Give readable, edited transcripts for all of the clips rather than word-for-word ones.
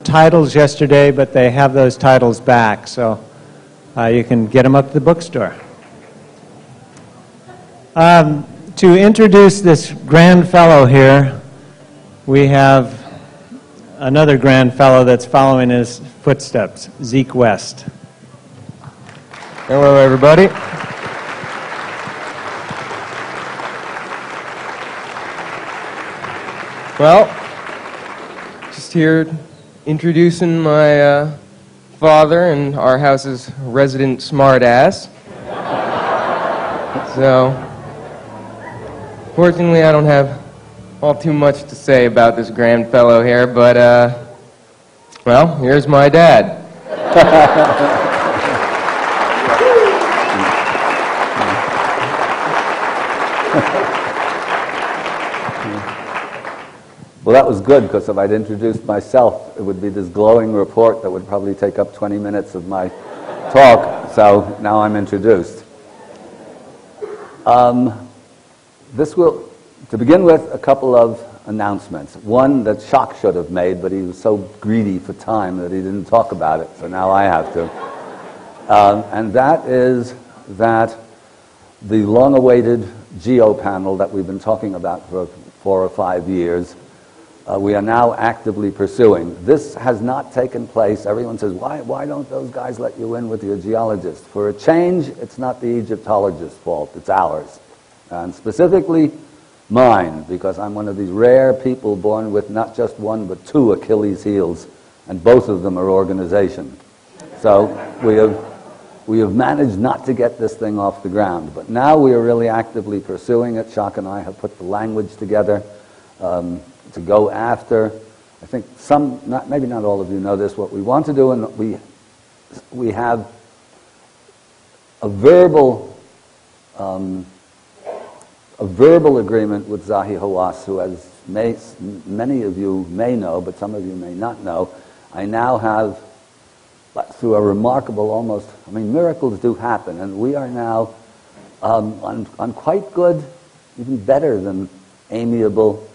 titles yesterday, but they have those titles back, so you can get them up at the bookstore. To introduce this grand fellow here, we have another grand fellow that's following his footsteps, Zeke West. Hello, everybody. Well, just here introducing my father and our house's resident smartass. So, fortunately, I don't have all too much to say about this grand fellow here, but, well, here's my dad. Well, that was good, because if I'd introduced myself, it would be this glowing report that would probably take up 20 minutes of my talk, so now I'm introduced. To begin with, a couple of announcements. One that Shock should have made, but he was so greedy for time that he didn't talk about it, so now I have to. And that is that the long-awaited GEO panel that we've been talking about for 4 or 5 years, we are now actively pursuing. This has not taken place. Everyone says, why don't those guys let you in with your geologists? For a change, it's not the Egyptologist's fault, it's ours. And specifically mine, because I'm one of these rare people born with not just one but 2 Achilles heels, and both of them are organization. So we have managed not to get this thing off the ground, but now we are really actively pursuing it. Shock and I have put the language together to go after. I think maybe not all of you know this, what we want to do, and we have a verbal agreement with Zahi Hawass, who, as many of you may know, but some of you may not know, I now have, through a remarkable miracles do happen, and we are now on quite good, even better than amiable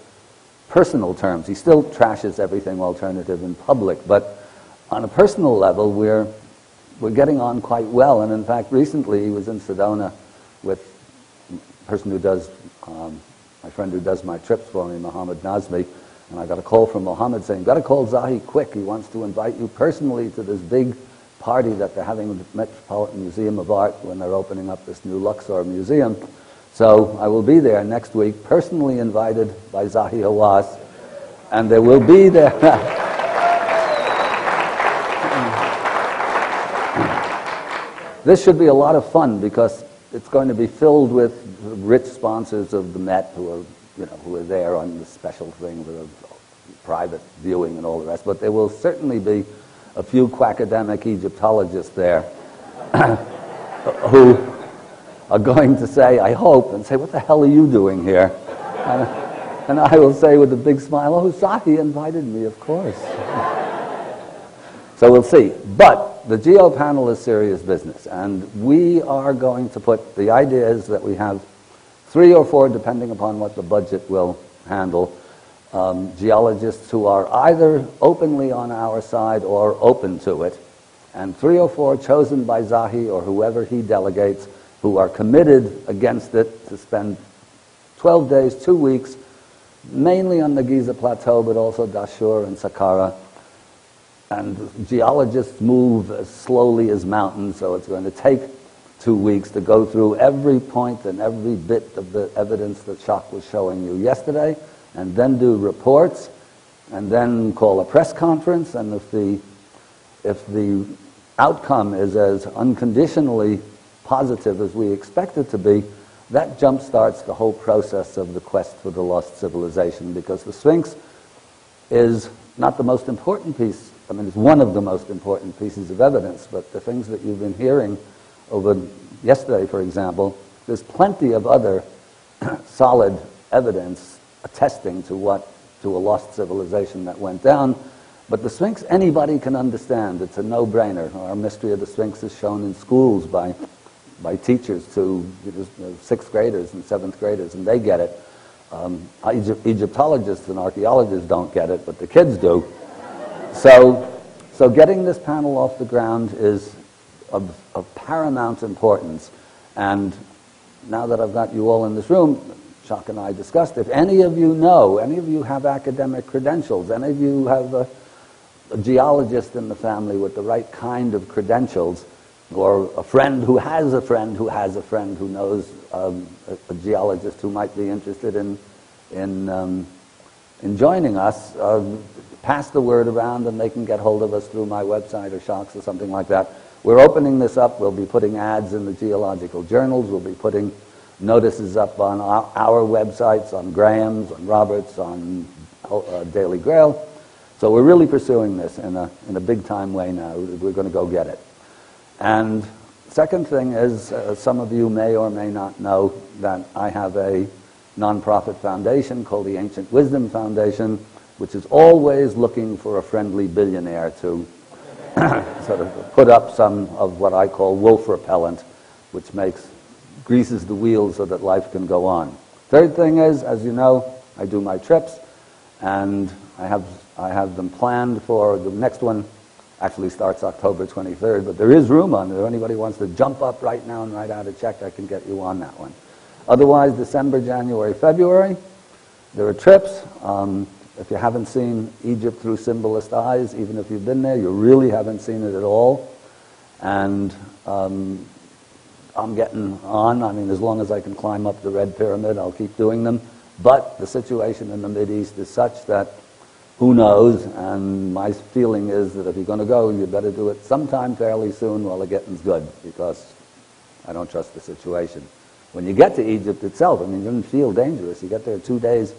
personal terms. He still trashes everything alternative in public, but on a personal level, we're getting on quite well, and in fact, recently he was in Sedona with person who does, my friend who does my trips for me, Mohammed Nazmi, and I got a call from Mohammed saying, got to call Zahi quick. He wants to invite you personally to this big party that they're having at the Metropolitan Museum of Art when they're opening up this new Luxor museum. So I will be there next week, personally invited by Zahi Hawass, and there will be there. This should be a lot of fun, because it's going to be filled with rich sponsors of the Met who are there on the special thing with a private viewing and all the rest. But there will certainly be a few quackademic Egyptologists there who are going to say, I hope, and say, what the hell are you doing here? And I will say with a big smile, oh, Zahi invited me, of course. So we'll see. But the GEO panel is serious business, and we are going to put, the idea is that we have 3 or 4, depending upon what the budget will handle, geologists who are either openly on our side or open to it, and 3 or 4 chosen by Zahi or whoever he delegates who are committed against it to spend 12 days, 2 weeks, mainly on the Giza Plateau, but also Dashur and Saqqara. And geologists move as slowly as mountains, so it's going to take 2 weeks to go through every point and every bit of the evidence that Shock was showing you yesterday, and then do reports, and then call a press conference, and if the outcome is as unconditionally positive as we expect it to be, that jump-starts the whole process of the quest for the lost civilization, because the Sphinx is not the most important piece. I mean, it's one of the most important pieces of evidence, but the things that you've been hearing over yesterday, for example, there's plenty of other solid evidence attesting to a lost civilization that went down. But the Sphinx, anybody can understand. It's a no-brainer. Our mystery of the Sphinx is shown in schools by teachers to 6th graders and 7th graders, and they get it. Egyptologists and archaeologists don't get it, but the kids do. So getting this panel off the ground is of paramount importance. And now that I've got you all in this room, Jacques and I discussed, if any of you know, any of you have academic credentials, any of you have a geologist in the family with the right kind of credentials, or a friend who has a friend who has a friend who knows a geologist who might be interested in joining us, pass the word around and they can get hold of us through my website or Jacques or something like that. We're opening this up. We'll be putting ads in the geological journals. We'll be putting notices up on our websites, on Graham's, on Robert's, on Daily Grail. So we're really pursuing this in a big-time way now. We're going to go get it. And second thing is, some of you may or may not know that I have a nonprofit foundation called the Ancient Wisdom Foundation, which is always looking for a friendly billionaire to sort of put up some of what I call wolf repellent, which greases the wheels so that life can go on. Third thing is, as you know, I do my trips, and I have them planned for the next one. Actually starts October 23rd, but there is room on there. If anybody wants to jump up right now and write out a check, I can get you on that one. Otherwise, December, January, February, there are trips. If you haven't seen Egypt through symbolist eyes, even if you've been there, you really haven't seen it at all. And I'm getting on. I mean, as long as I can climb up the Red Pyramid, I'll keep doing them. But the situation in the Mideast is such that who knows, and my feeling is that if you're going to go, you better do it sometime fairly soon while the getting's good, because I don't trust the situation. When you get to Egypt itself, I mean, you don't feel dangerous. You get there 2 days,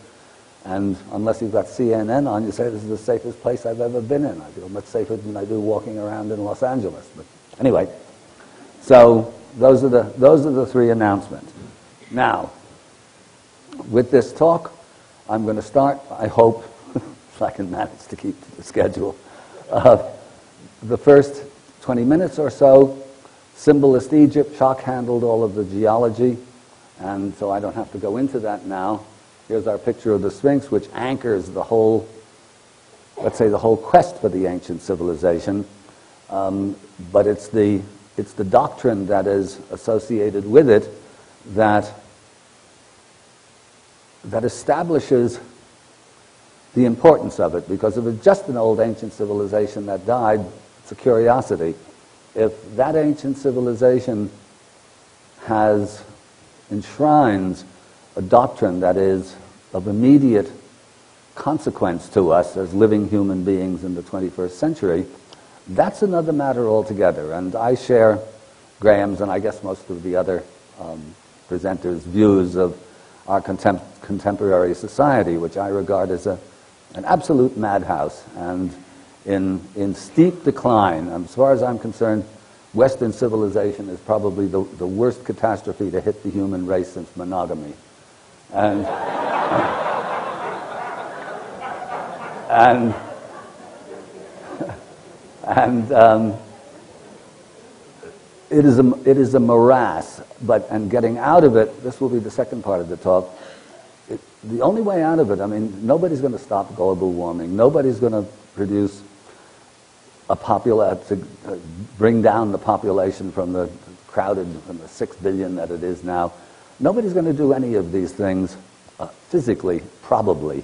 and unless you've got CNN on, you say, this is the safest place I've ever been in. I feel much safer than I do walking around in Los Angeles. But anyway, so those are the three announcements. Now, with this talk, I'm going to start, I hope, if I can manage to keep to the schedule, the first 20 minutes or so. Symbolist Egypt, Jacques handled all of the geology, and so I don't have to go into that now. Here's our picture of the Sphinx, which anchors the whole, let's say, the whole quest for the ancient civilization. But it's the doctrine that is associated with it that establishes the importance of it, because if it's just an old ancient civilization that died, it's a curiosity. If that ancient civilization enshrines a doctrine that is of immediate consequence to us as living human beings in the 21st century, that's another matter altogether. And I share Graham's, and I guess most of the other presenters' views of our contemporary society, which I regard as an absolute madhouse and in steep decline. As far as I'm concerned, Western civilization is probably the worst catastrophe to hit the human race since monogamy. And it is a morass. And getting out of it, this will be the second part of the talk. The only way out of it, I mean, nobody's going to stop global warming. Nobody's going to produce to bring down the population from the 6 billion that it is now. Nobody's going to do any of these things physically, probably,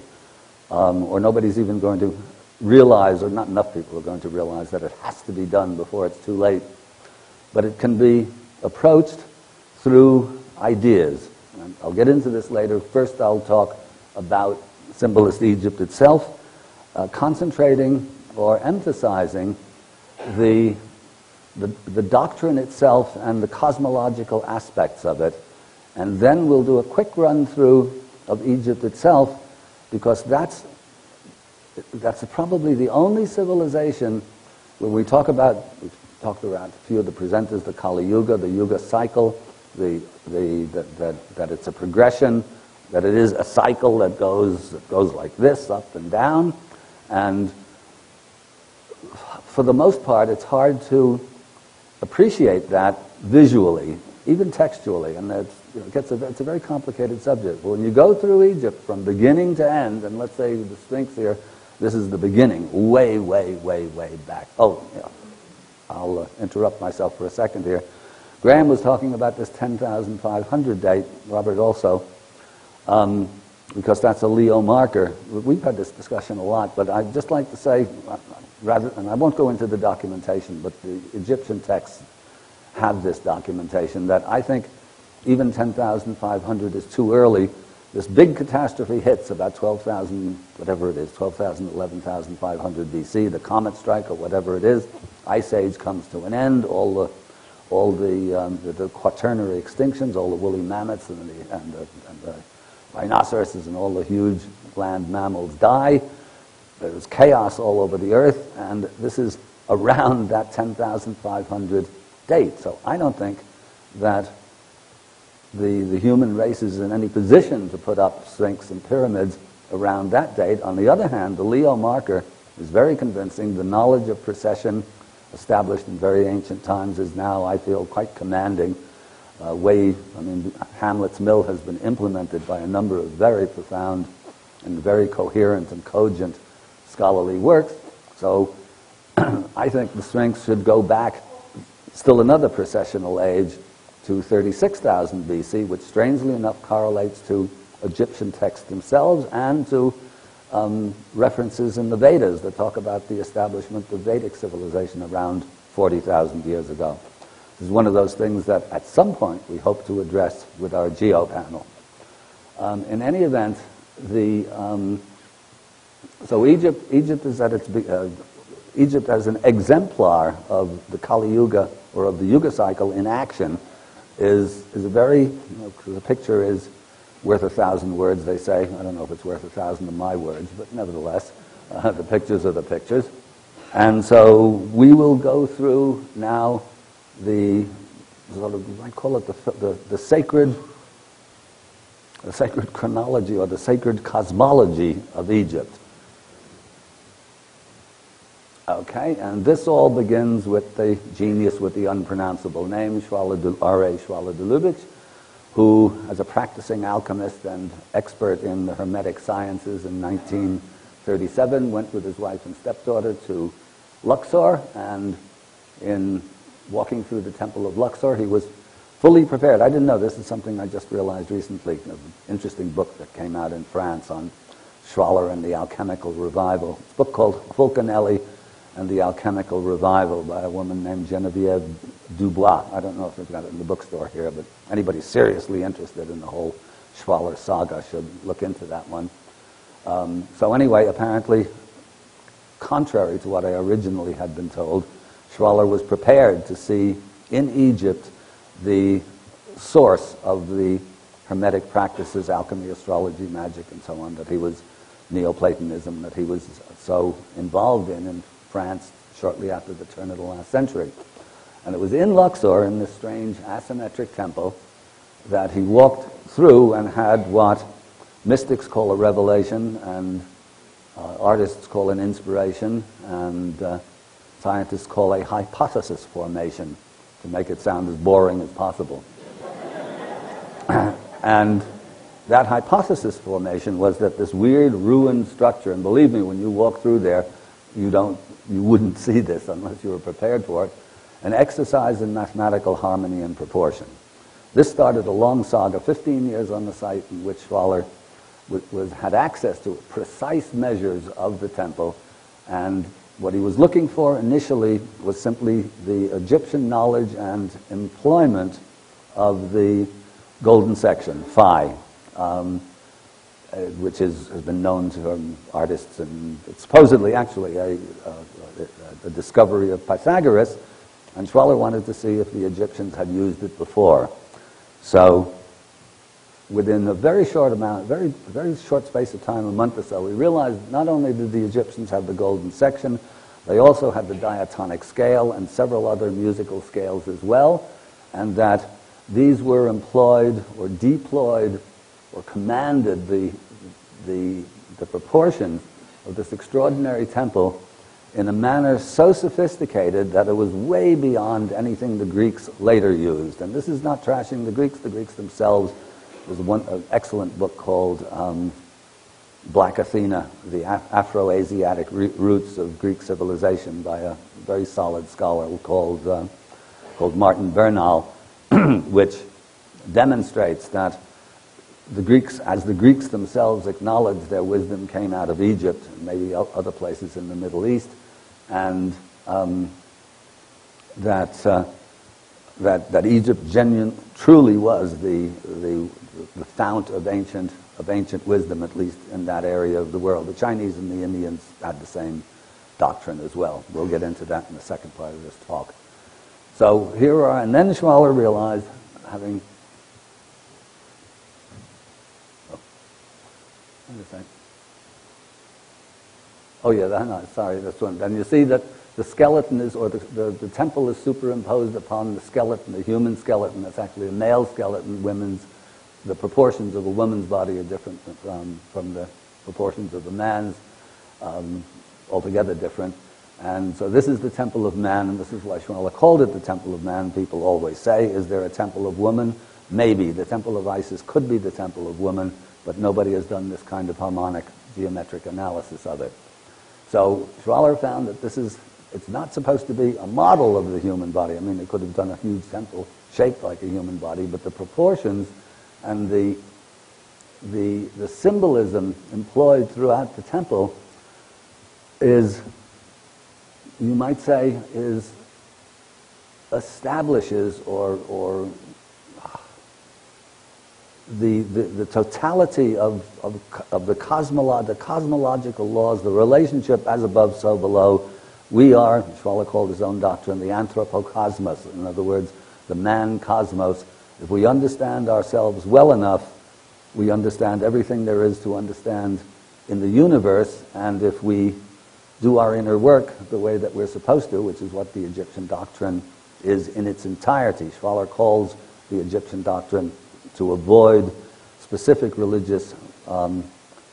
or nobody's even going to realize, or not enough people are going to realize that it has to be done before it's too late. But it can be approached through ideas. And I'll get into this later. First, I'll talk about symbolist Egypt itself, concentrating or emphasizing the doctrine itself and the cosmological aspects of it. And then we'll do a quick run through of Egypt itself, because that's probably the only civilization when we've talked about a few of the presenters, the Kali Yuga, the Yuga cycle, that it's a progression, that it is a cycle that goes like this, up and down. And for the most part, it's hard to appreciate that visually, even textually, and it's a very complicated subject. But when you go through Egypt from beginning to end, and let's say the Sphinx here This is the beginning, way, way, way, way back. Oh, yeah. I'll interrupt myself for a second here. Graham was talking about this 10,500 date, Robert also, because that's a Leo marker. We've had this discussion a lot, but I'd just like to say, rather, and I won't go into the documentation, but the Egyptian texts have this documentation that I think even 10,500 is too early. This big catastrophe hits about 12,000, whatever it is, 12,000, 11,500 BC, the comet strike or whatever it is. Ice Age comes to an end, all the quaternary extinctions, all the woolly mammoths and the rhinoceroses and all the huge land mammals die. There's chaos all over the earth, and this is around that 10,500 date. So I don't think that the human race is in any position to put up Sphinx and pyramids around that date. On the other hand, the Leo marker is very convincing. The knowledge of precession established in very ancient times is now, I feel, quite commanding. Hamlet's mill has been implemented by a number of very profound and very coherent and cogent scholarly works. So I think the Sphinx should go back still another precessional age to 36,000 BC, which strangely enough correlates to Egyptian texts themselves and to references in the Vedas that talk about the establishment of Vedic civilization around 40,000 years ago. This is one of those things that at some point we hope to address with our geo panel. In any event, so Egypt is at its Egypt as an exemplar of the Kali Yuga or of the Yuga cycle in action is a very, the picture is worth 1,000 words, they say. I don't know if it's worth 1,000 of my words, but nevertheless, the pictures are the pictures. And so we will go through now the sort of, I call it the sacred chronology or the sacred cosmology of Egypt. Okay, and this all begins with the genius with the unpronounceable name, R.A. Shwala-Dulubich, who, as a practicing alchemist and expert in the Hermetic sciences in 1937, went with his wife and stepdaughter to Luxor, and in walking through the temple of Luxor, he was fully prepared. I didn't know this. Is something I just realized recently. An interesting book that came out in France on Schwaller and the Alchemical Revival. It's a book called Fulcanelli and the Alchemical Revival by a woman named Geneviève Dubois. I don't know if they've got it in the bookstore here, but anybody seriously interested in the whole Schwaller saga should look into that one. So anyway, apparently, contrary to what I originally had been told, Schwaller was prepared to see in Egypt the source of the Hermetic practices, alchemy, astrology, magic, and so on, that he was, Neoplatonism, that he was so involved in France shortly after the turn of the last century. And it was in Luxor, in this strange asymmetric temple, that he walked through and had what mystics call a revelation, and artists call an inspiration, and scientists call a hypothesis formation, to make it sound as boring as possible. And that hypothesis formation was that this weird ruined structure, and believe me, when you walk through there, you wouldn't see this unless you were prepared for it, an exercise in mathematical harmony and proportion. This started a long saga, 15 years on the site, in which Schwaller had access to precise measures of the temple, and what he was looking for initially was simply the Egyptian knowledge and employment of the golden section, phi, which has been known to artists, and it's supposedly actually a discovery of Pythagoras, and Schwaller wanted to see if the Egyptians had used it before. So within a very short space of time, a month or so, we realized not only did the Egyptians have the golden section, they also had the diatonic scale and several other musical scales as well, and that these were employed or deployed or commanded the proportions of this extraordinary temple in a manner so sophisticated that it was way beyond anything the Greeks later used. And this is not trashing the Greeks. The Greeks themselves, there's an excellent book called Black Athena, the Afro-Asiatic roots of Greek civilization, by a very solid scholar called Martin Bernal, which demonstrates that the Greeks, as the Greeks themselves acknowledged their wisdom came out of Egypt, and maybe other places in the Middle East, and that Egypt truly was the fount of ancient wisdom, at least in that area of the world. The Chinese and the Indians had the same doctrine as well. We'll get into that in the second part of this talk. So here are, and then Schwaller realized, having, sorry, this one. And you see that the skeleton is, or the temple is superimposed upon the skeleton, the human skeleton. That's actually a male skeleton. The proportions of a woman's body are different from the proportions of a man's, altogether different. And so this is the temple of man, and this is why Schwaller called it the temple of man. People always say, is there a temple of woman? Maybe. The temple of Isis could be the temple of woman, but nobody has done this kind of harmonic geometric analysis of it. So Schwaller found that it's not supposed to be a model of the human body. I mean, they could have done a huge temple shaped like a human body, but the proportions and the symbolism employed throughout the temple is, you might say, establishes or the totality of the cosmological laws, the relationship as above, so below. We are, Schwaller called his own doctrine, the anthropocosmos. In other words, the man cosmos. If we understand ourselves well enough, we understand everything there is to understand in the universe, and if we do our inner work the way that we're supposed to, which is what the Egyptian doctrine is in its entirety. Schwaller calls the Egyptian doctrine to avoid specific religious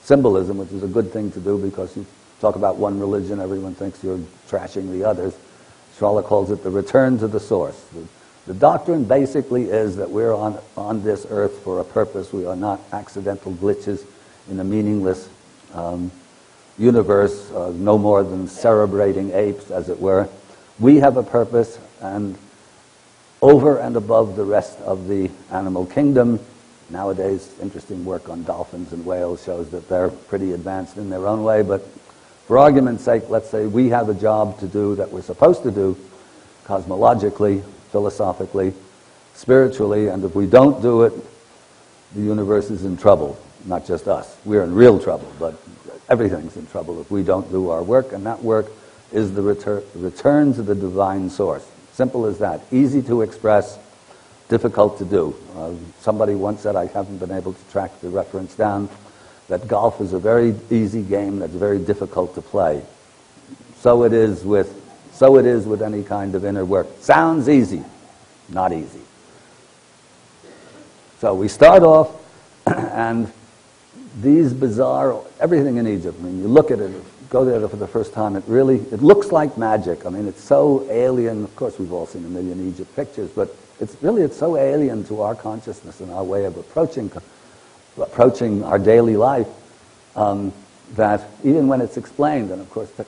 symbolism, which is a good thing to do, because you talk about one religion, everyone thinks you're trashing the others. Schwaller calls it the return to the source. The doctrine basically is that we're on this earth for a purpose. We are not accidental glitches in a meaningless universe, no more than cerebrating apes, as it were. We have a purpose, and over and above the rest of the animal kingdom. Nowadays, interesting work on dolphins and whales shows that they're pretty advanced in their own way, but for argument's sake, let's say we have a job to do that we're supposed to do cosmologically, philosophically, spiritually, and if we don't do it, the universe is in trouble. Not just us. We're in real trouble, but everything's in trouble if we don't do our work, and that work is the return to the divine source. Simple as that. Easy to express, difficult to do. Somebody once said, I haven't been able to track the reference down, that golf is a very easy game that's very difficult to play. So it is with any kind of inner work. Sounds easy, not easy. So we start off, and these bizarre, everything in Egypt, I mean, you look at it, go there for the first time, it looks like magic. I mean, it's so alien. Of course, we've all seen a million Egypt pictures, but it's so alien to our consciousness and our way of approaching our daily life that even when it's explained, and of course, it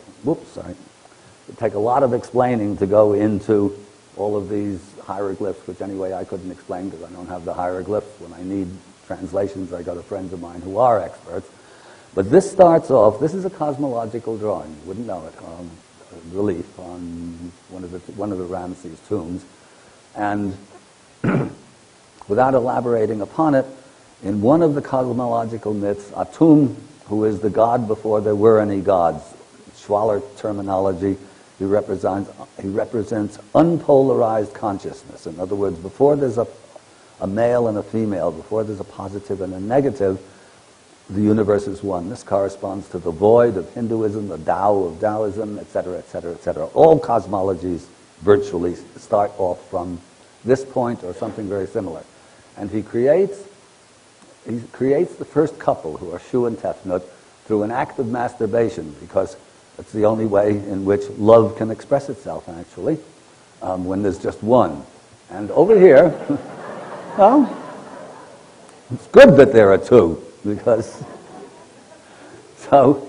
take a lot of explaining to go into all of these hieroglyphs, which anyway I couldn't explain because I don't have the hieroglyphs. When I need translations, I go to friends of mine who are experts. But this starts off, this is a cosmological drawing, you wouldn't know it, relief on one of the Ramses tombs. And without elaborating upon it, in one of the cosmological myths, Atum, who is the god before there were any gods, Schwaller terminology, he represents unpolarized consciousness. In other words, before there's a male and a female, before there's a positive and a negative, the universe is one. This corresponds to the void of Hinduism, the Tao of Taoism, etc., etc., etc. All cosmologies virtually start off from this point or something very similar. And he creates the first couple, who are Shu and Tefnut, through an act of masturbation, because it's the only way in which love can express itself, actually, when there's just one. And over here, well, it's good that there are two, because So,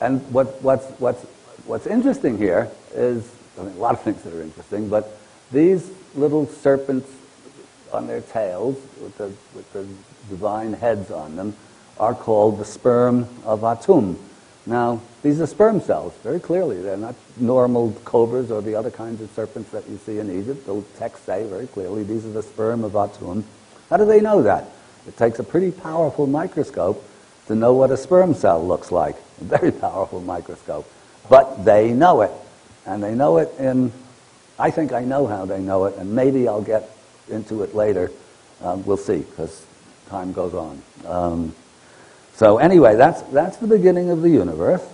and what's interesting here is, I mean, a lot of things that are interesting, but these little serpents on their tails with the divine heads on them are called the sperm of Atum. Now, these are sperm cells, very clearly. They're not normal cobras or the other kinds of serpents that you see in Egypt. The texts say very clearly these are the sperm of Atum. How do they know that? It takes a pretty powerful microscope to know what a sperm cell looks like. A very powerful microscope. But they know it. And they know it in, I think I know how they know it, and maybe I'll get into it later. We'll see, because time goes on. So anyway, that's the beginning of the universe,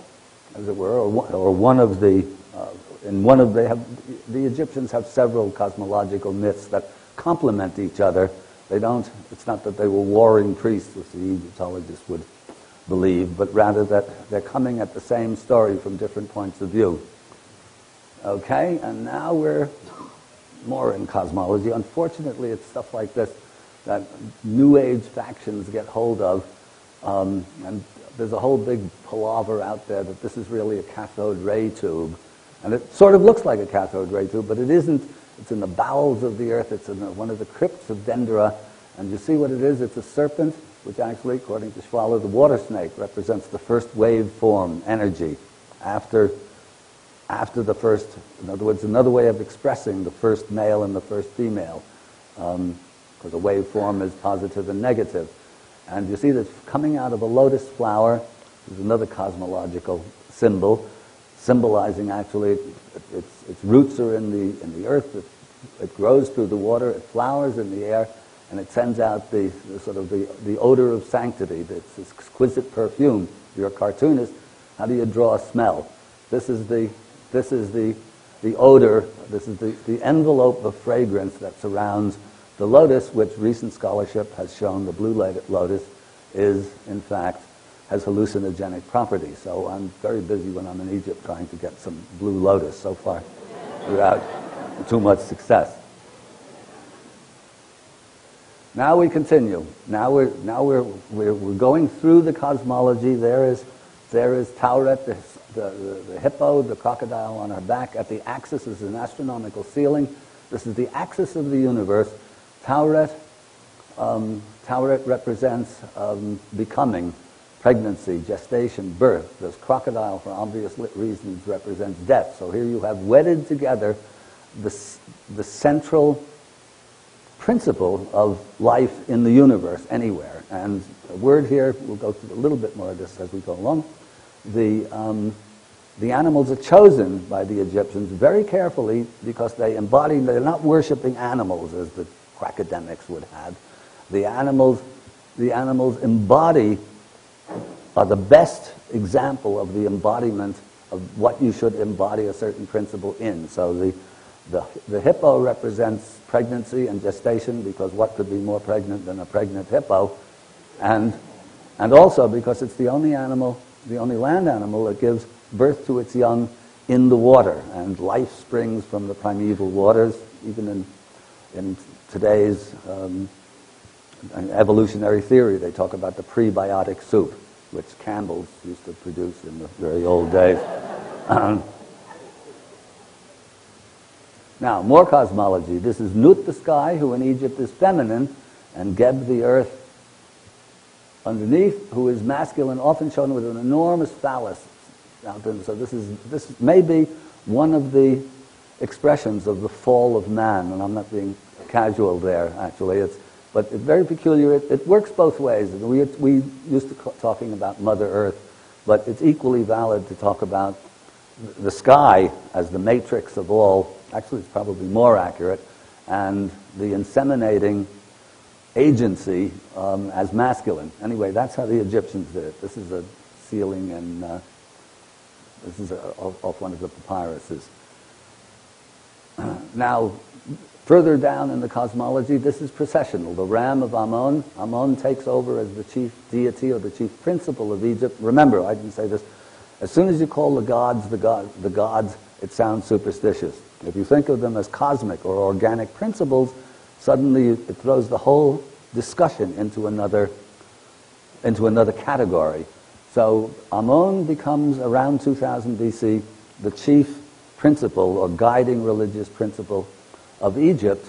as it were, or one of the, the Egyptians have several cosmological myths that complement each other. They don't, it's not that they were warring priests, as the Egyptologists would believe, but rather that they're coming at the same story from different points of view. Okay, and now we're more in cosmology. Unfortunately, it's stuff like this that New Age factions get hold of, and there's a whole big palaver out there that this is really a cathode ray tube. And it sort of looks like a cathode ray tube, but it isn't. It's in the bowels of the earth. It's in one of the crypts of Dendera. And you see what it is? It's a serpent, which actually, according to Schwaller, the water snake represents the first wave form energy after the first, in other words, another way of expressing the first male and the first female, because a wave form is positive and negative. And you see that coming out of a lotus flower is another cosmological symbol, symbolizing actually its roots are in the earth. It grows through the water. It flowers in the air, and it sends out the sort of the odor of sanctity. This exquisite perfume. You're a cartoonist. How do you draw a smell? This is the odor. This is the envelope of fragrance that surrounds the lotus, which recent scholarship has shown the blue lotus is, in fact, has hallucinogenic properties. So I'm very busy when I'm in Egypt trying to get some blue lotus so far without too much success. Now we continue. Now we're going through the cosmology. There is Tauret, the hippo, the crocodile on her back. At the axis is an astronomical ceiling. This is the axis of the universe. Tauret represents becoming, pregnancy, gestation, birth. This crocodile, for obvious reasons, represents death. So here you have wedded together the central principle of life in the universe anywhere. And a word here, we'll go through a little bit more of this as we go along. The animals are chosen by the Egyptians very carefully because they're not worshipping animals as the academics would have. The animals are the best example of the embodiment of what you should embody a certain principle in. So the hippo represents pregnancy and gestation, because what could be more pregnant than a pregnant hippo? And also because it's the only land animal that gives birth to its young in the water, and life springs from the primeval waters. Even in today's evolutionary theory, they talk about the prebiotic soup, which Campbell's used to produce in the very old days. Now, more cosmology. This is Nut, the sky, who in Egypt is feminine, and Geb, the earth, underneath, who is masculine, often shown with an enormous phallus. So this may be one of the expressions of the fall of man, and I'm not being casual there, actually. But it's very peculiar. It works both ways. We used to talking about Mother Earth, but it's equally valid to talk about the sky as the matrix of all. Actually, it's probably more accurate, and the inseminating agency as masculine. Anyway, that's how the Egyptians did it. This is a ceiling, and this is off one of the papyruses. Now, further down in the cosmology, this is processional. The ram of Ammon. Ammon takes over as the chief deity or the chief principle of Egypt. Remember, I didn't say this. As soon as you call the gods, it sounds superstitious. If you think of them as cosmic or organic principles, suddenly it throws the whole discussion into another category. So Amun becomes, around 2000 BC, the chief principle or guiding religious principle of Egypt,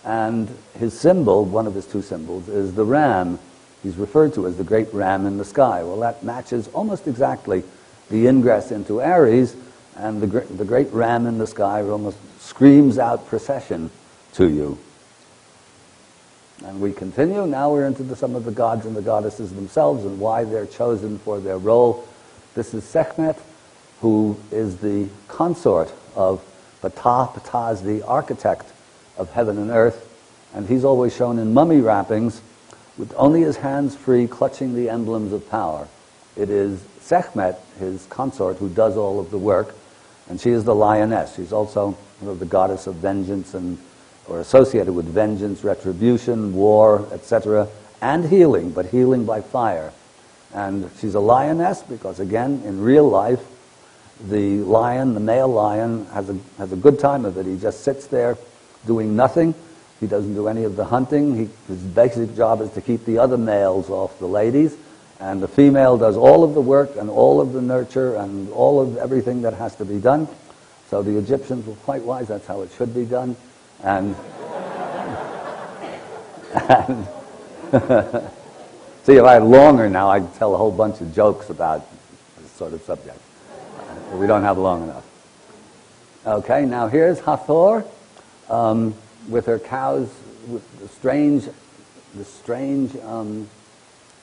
and his symbol, one of his two symbols, is the ram. He's referred to as the great ram in the sky. Well, that matches almost exactly the ingress into Aries, and the great ram in the sky almost screams out procession to you. And we continue. Now we're into some of the gods and the goddesses themselves and why they're chosen for their role. This is Sekhmet, who is the consort of Ptah. Ptah is the architect of heaven and earth, and he's always shown in mummy wrappings with only his hands free, clutching the emblems of power. It is Sekhmet, his consort, who does all of the work, and she is the lioness. She's also the goddess of vengeance, or associated with vengeance, retribution, war, etc., and healing, but healing by fire. And she's a lioness because, again, in real life, the lion, the male lion, has a good time of it. He just sits there doing nothing. He doesn't do any of the hunting. His basic job is to keep the other males off the ladies, and the female does all of the work and all of the nurture and all of everything that has to be done. So the Egyptians were quite wise. That's how it should be done. And see, if I had longer now, I'd tell a whole bunch of jokes about this sort of subject. We don't have long enough. Okay, now here's Hathor with her cows, with the strange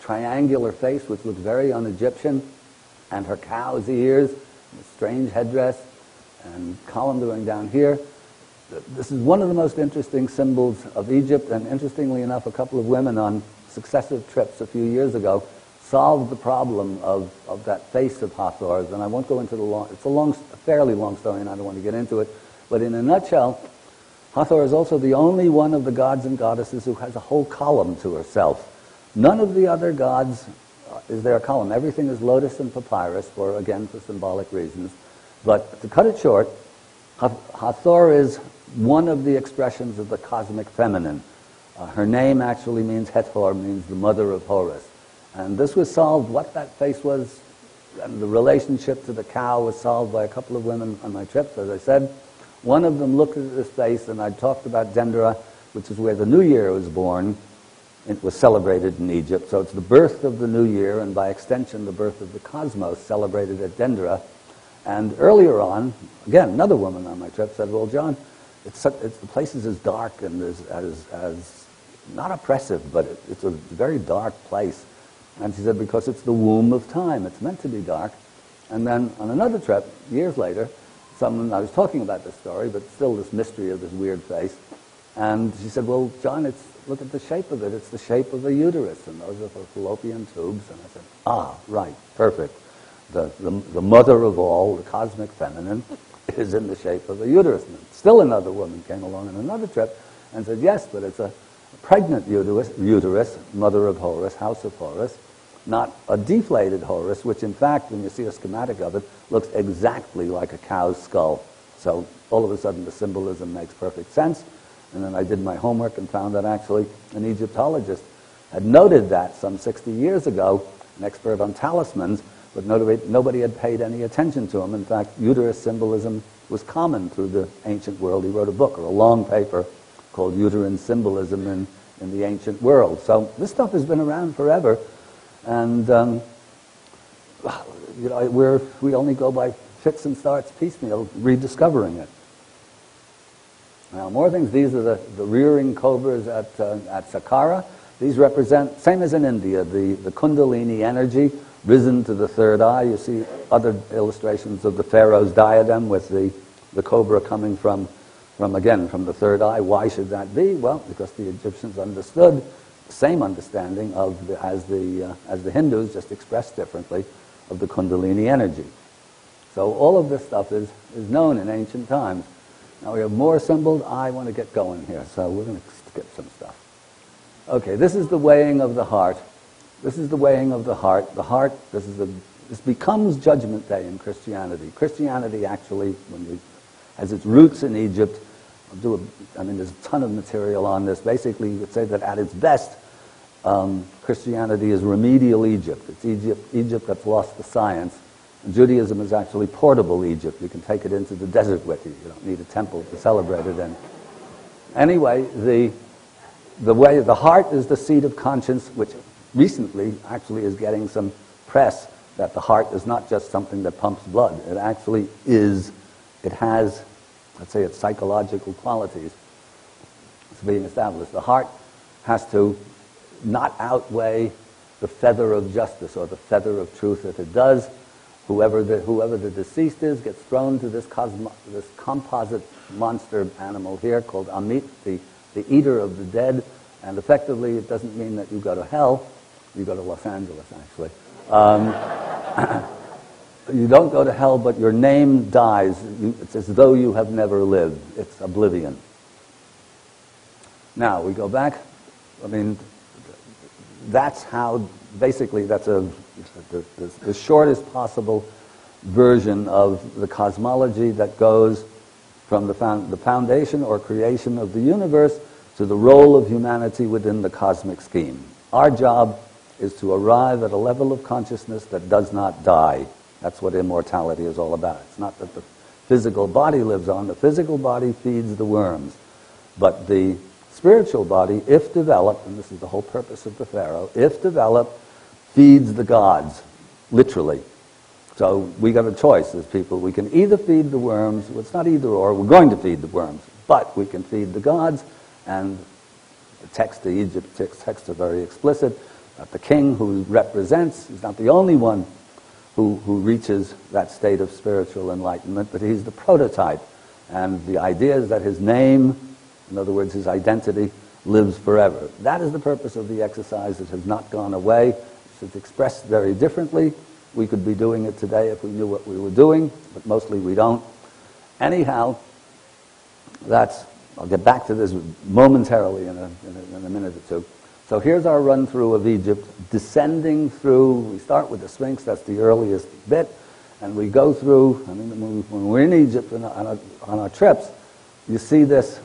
triangular face, which looks very un-Egyptian, and her cow's ears, the strange headdress, and column going down here. This is one of the most interesting symbols of Egypt, and interestingly enough, a couple of women on successive trips a few years ago solved the problem of that face of Hathor's, and I won't go into it's a fairly long story, and I don't want to get into it, but in a nutshell, Hathor is also the only one of the gods and goddesses who has a whole column to herself. None of the other gods is there a column. Everything is lotus and papyrus, again, for symbolic reasons. But to cut it short, Hathor is one of the expressions of the cosmic feminine. Her name actually means Hathor, means the mother of Horus. And this was solved, what that face was, and the relationship to the cow was solved by a couple of women on my trips, as I said. One of them looked at this face, and I talked about Dendera, which is where the New Year was born. It was celebrated in Egypt. So it's the birth of the New Year, and by extension, the birth of the cosmos, celebrated at Dendera. And earlier on, again, another woman on my trip said, well, John, the place is as dark and as not oppressive, but it's a very dark place. And she said, because it's the womb of time. It's meant to be dark. And then on another trip, years later, I was talking about this story, but still this mystery of this weird face. And she said, well, John, look at the shape of it. It's the shape of a uterus, and those are the fallopian tubes. And I said, right, perfect. The mother of all, the cosmic feminine, is in the shape of a uterus. And still another woman came along on another trip and said, yes, but it's a pregnant uterus, mother of Horus, house of Horus, not a deflated Horus, which in fact, when you see a schematic of it, looks exactly like a cow's skull. So all of a sudden the symbolism makes perfect sense. And then I did my homework and found that actually an Egyptologist had noted that some 60 years ago, an expert on talismans, but nobody had paid any attention to him. In fact, uterus symbolism was common through the ancient world. He wrote a book, or a long paper, called Uterine Symbolism in the Ancient World. So this stuff has been around forever, and we only go by fits and starts piecemeal, rediscovering it. Now, more things. These are the rearing cobras at Saqqara. These represent, same as in India, the Kundalini energy risen to the third eye. You see other illustrations of the pharaoh's diadem with the cobra coming from the third eye. Why should that be? Well, because the Egyptians understood the same understanding as the Hindus, just expressed differently, of the Kundalini energy. So all of this stuff is known in ancient times. Now we have more symbols. I want to get going here, so we're going to skip some stuff. Okay, this is the weighing of the heart. This is the weighing of the heart. The heart, this becomes Judgment Day in Christianity. Christianity actually, has its roots in Egypt. There's a ton of material on this. Basically, you could say that at its best, Christianity is remedial Egypt. It's Egypt that's lost the science. And Judaism is actually portable Egypt. You can take it into the desert with you. You don't need a temple to celebrate it in. Anyway, the heart is the seat of conscience, which recently actually is getting some press, that the heart is not just something that pumps blood. It actually is, it has, let's say, its psychological qualities. It's being established. The heart has to not outweigh the feather of justice or the feather of truth. If it does, whoever the deceased is gets thrown to this composite monster animal here called Amit, the eater of the dead. And effectively, it doesn't mean that you go to hell. You go to Los Angeles, actually. You don't go to hell, but your name dies. It's as though you have never lived. It's oblivion. Now, we go back. I mean, that's how, basically, that's the shortest possible version of the cosmology that goes from the foundation or creation of the universe to the role of humanity within the cosmic scheme. Our job is to arrive at a level of consciousness that does not die. That's what immortality is all about. It's not that the physical body lives on. The physical body feeds the worms. But the spiritual body, if developed, and this is the whole purpose of the Pharaoh, if developed, feeds the gods, literally. So we got a choice as people. We can either feed the worms, well, it's not either or, we're going to feed the worms, but we can feed the gods, and the text, the Egypt texts are very explicit, that the king who represents is not the only one who reaches that state of spiritual enlightenment, but he's the prototype. And the idea is that his name, in other words, his identity, lives forever. That is the purpose of the exercise. It has not gone away. It's expressed very differently. We could be doing it today if we knew what we were doing, but mostly we don't. Anyhow, I'll get back to this momentarily in a minute or two. So here's our run-through of Egypt, descending through. We start with the Sphinx, that's the earliest bit, and we go through. I mean, when we're in Egypt on our trips, you see this,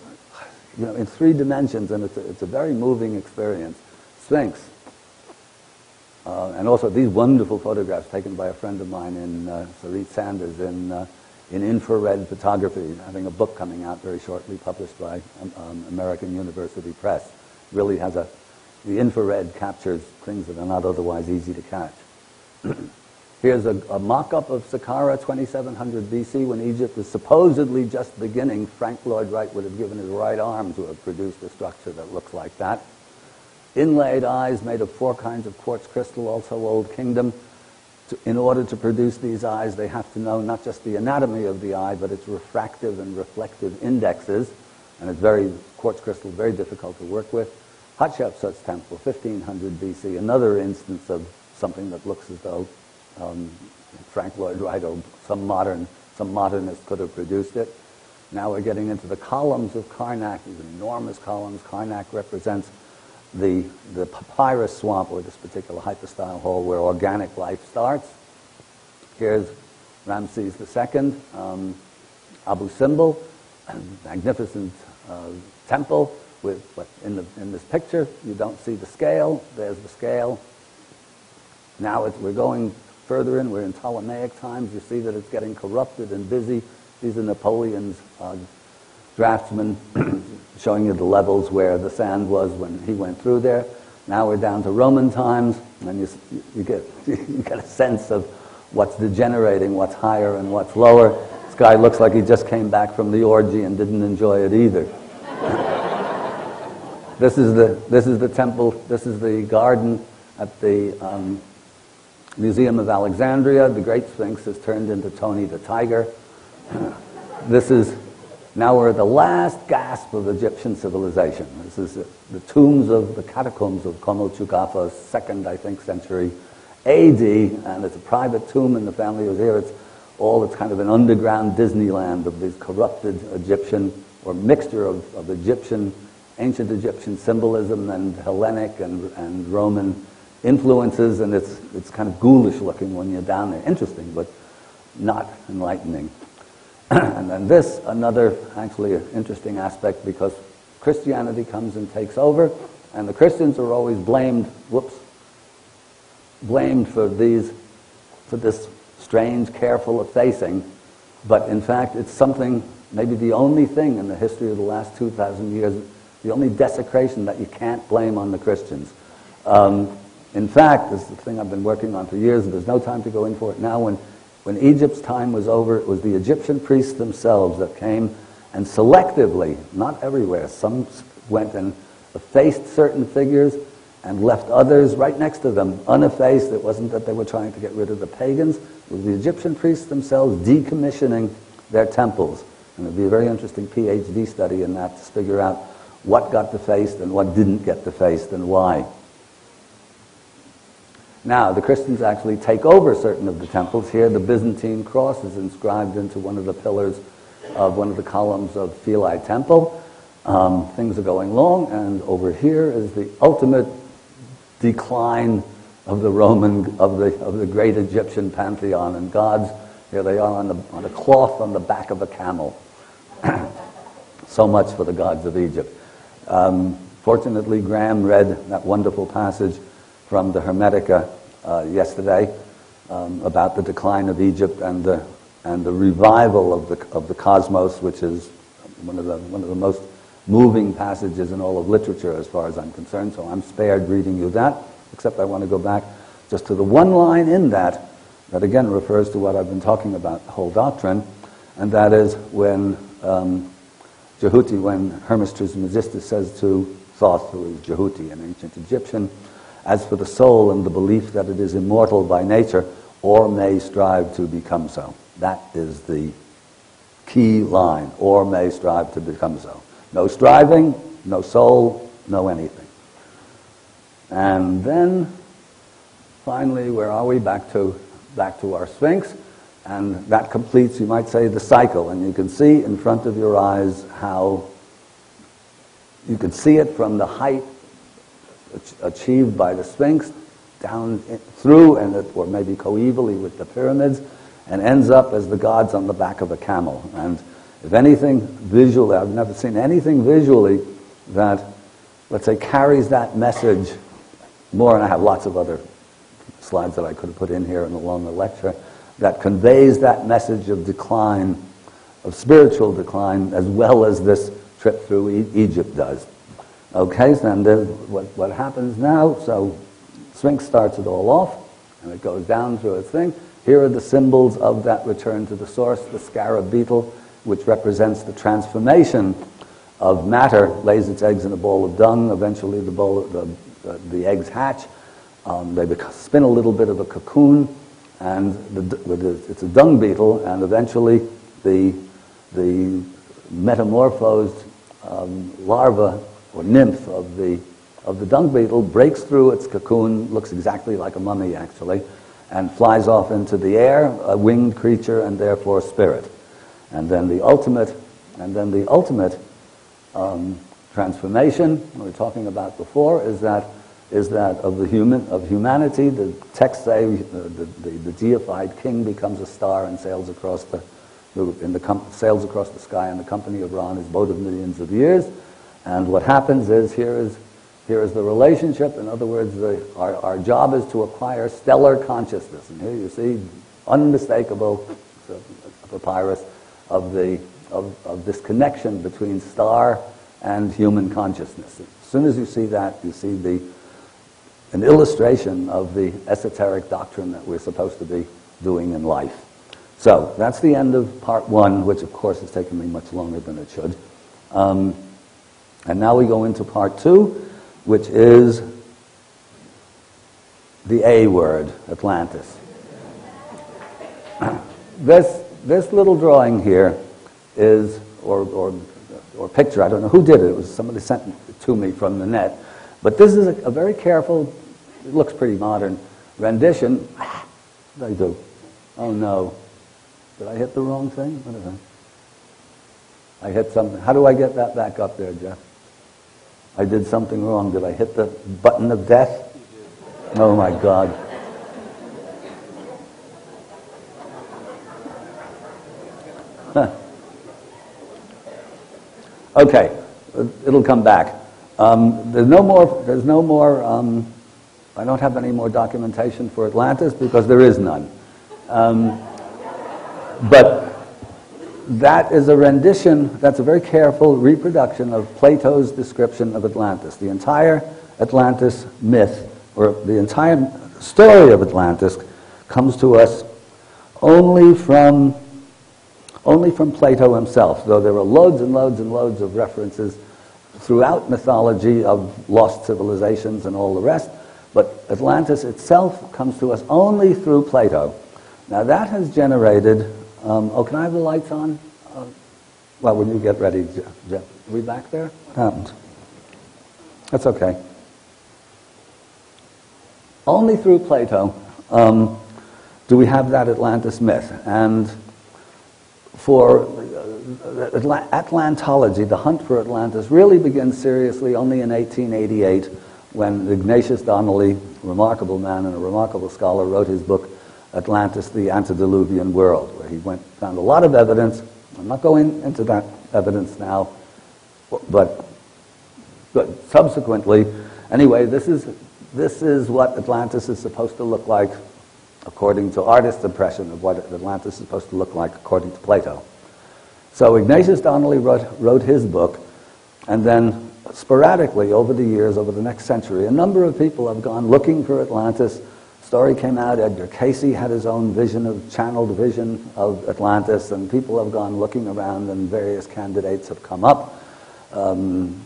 you know, in 3 dimensions, and it's a very moving experience. Sphinx, and also these wonderful photographs taken by a friend of mine in Sarit Sanders in infrared photography, having a book coming out very shortly, published by American University Press. Really has the infrared captures things that are not otherwise easy to catch. Here's a mock-up of Saqqara, 2700 BC, when Egypt is supposedly just beginning. Frank Lloyd Wright would have given his right arm to have produced a structure that looks like that. Inlaid eyes made of 4 kinds of quartz crystal, also Old Kingdom. In order to produce these eyes, they have to know not just the anatomy of the eye, but its refractive and reflective indexes. And it's quartz crystal, very difficult to work with. Hatshepsut's temple, 1500 BC, another instance of something that looks as though Frank Lloyd Wright or some modernist could have produced it. Now we're getting into the columns of Karnak, these enormous columns. Karnak represents the papyrus swamp, or this particular hypostyle hole where organic life starts. Here's Ramses II, Abu Simbel, a magnificent temple with, but in this picture, you don't see the scale. There's the scale. Now we're going further in. We're in Ptolemaic times. You see that it's getting corrupted and busy. These are Napoleon's draftsmen showing you the levels where the sand was when he went through there. Now we're down to Roman times, and you get a sense of what's degenerating, what's higher and what's lower. This guy looks like he just came back from the orgy and didn't enjoy it either. This is the temple. This is the garden at the Museum of Alexandria. The Great Sphinx has turned into Tony the Tiger. Now we're at the last gasp of Egyptian civilization. This is the catacombs of Komo-Chukafa, 2nd, I think, century AD, and it's a private tomb in the family of here. It's kind of an underground Disneyland of these corrupted Egyptian, or mixture of ancient Egyptian symbolism and Hellenic and Roman influences, and it's kind of ghoulish looking when you're down there. Interesting, but not enlightening. And then another actually interesting aspect, because Christianity comes and takes over, And the Christians are always blamed for this strange, careful effacing. But in fact, it's something, maybe the only thing in the history of the last 2,000 years, the only desecration that you can't blame on the Christians. In fact, this is the thing I've been working on for years, and there's no time to go in for it now. When Egypt's time was over, it was the Egyptian priests themselves that came and selectively, not everywhere, some went and effaced certain figures and left others right next to them uneffaced. It wasn't that they were trying to get rid of the pagans. It was the Egyptian priests themselves decommissioning their temples. And it would be a very interesting PhD study in that to figure out what got defaced and what didn't get defaced and why. Now, the Christians actually take over certain of the temples. Here, the Byzantine cross is inscribed into one of the pillars of one of the columns of Philae Temple. Things are going along, and over here is the ultimate decline of the of the great Egyptian pantheon and gods. Here they are on a cloth on the back of a camel. So much for the gods of Egypt. Fortunately, Graham read that wonderful passage from the Hermetica yesterday about the decline of Egypt and the revival of the cosmos, which is one of the most moving passages in all of literature as far as I'm concerned, so I'm spared reading you that, except I want to go back just to the one line in that again refers to what I've been talking about, the whole doctrine, and that is when Jehuti, when Hermes Trismegistus says to Thoth, who is Jehuti, an ancient Egyptian, as for the soul and the belief that it is immortal by nature, or may strive to become so. That is the key line, or may strive to become so. No striving, no soul, no anything. And then, finally, where are we? Back to our Sphinx. And that completes, you might say, the cycle. And you can see in front of your eyes how you can see it from the height achieved by the Sphinx down through, or maybe coevally with the pyramids, and ends up as the gods on the back of a camel. And if anything visually, I've never seen anything visually that, let's say, carries that message more, and I have lots of other slides that I could have put in here and along the lecture, that conveys that message of decline, of spiritual decline, as well as this trip through Egypt does. Okay, so then what happens now, so Sphinx starts it all off, and it goes down through its thing. Here are the symbols of that return to the source, the Scarab Beetle, which represents the transformation of matter, lays its eggs in a bowl of dung. Eventually the eggs hatch. They spin a little bit of a cocoon, and it's a dung beetle, and eventually the metamorphosed larva or nymph of the dung beetle breaks through its cocoon, looks exactly like a mummy actually, and flies off into the air, a winged creature and therefore spirit. And then the ultimate transformation we were talking about before is that of humanity. The texts say the deified king becomes a star and sails across the sky in the company of Ra and his boat of millions of years. And what happens is here is the relationship. In other words, our job is to acquire stellar consciousness. And here you see unmistakable papyrus of this connection between star and human consciousness. As soon as you see that, you see an illustration of the esoteric doctrine that we're supposed to be doing in life. So that's the end of part one, which of course has taken me much longer than it should. And now we go into part two, which is the A word, Atlantis. This little drawing here is, or picture, I don't know who did it. It was somebody sent it to me from the net. But this is a very careful, it looks pretty modern, rendition. What did I do? Oh no. Did I hit the wrong thing? What is that? I hit something. How do I get that back up there, Jeff? I did something wrong. Did I hit the button of death? Oh my God. Huh. Okay, it'll come back. There's no more, I don't have any more documentation for Atlantis because there is none. But that is a rendition, that's a very careful reproduction of Plato's description of Atlantis. The entire Atlantis myth, or the entire story of Atlantis, comes to us only from Plato himself, though there are loads and loads and loads of references throughout mythology of lost civilizations and all the rest, but Atlantis itself comes to us only through Plato. Now that has generated, can I have the lights on? Well, when you get ready, Jeff, are we back there? What happened? That's okay. Only through Plato do we have that Atlantis myth. And for Atlantology, the hunt for Atlantis, really begins seriously only in 1888 when Ignatius Donnelly, a remarkable man and a remarkable scholar, wrote his book, Atlantis, the Antediluvian World, where he found a lot of evidence. I'm not going into that evidence now, but subsequently, anyway, this is what Atlantis is supposed to look like according to artist's impression of what Atlantis is supposed to look like according to Plato. So Ignatius Donnelly wrote his book, and then sporadically over the years, over the next century, a number of people have gone looking for Atlantis. Story came out, Edgar Cayce had his own channeled vision of Atlantis, and people have gone looking around, and various candidates have come up. In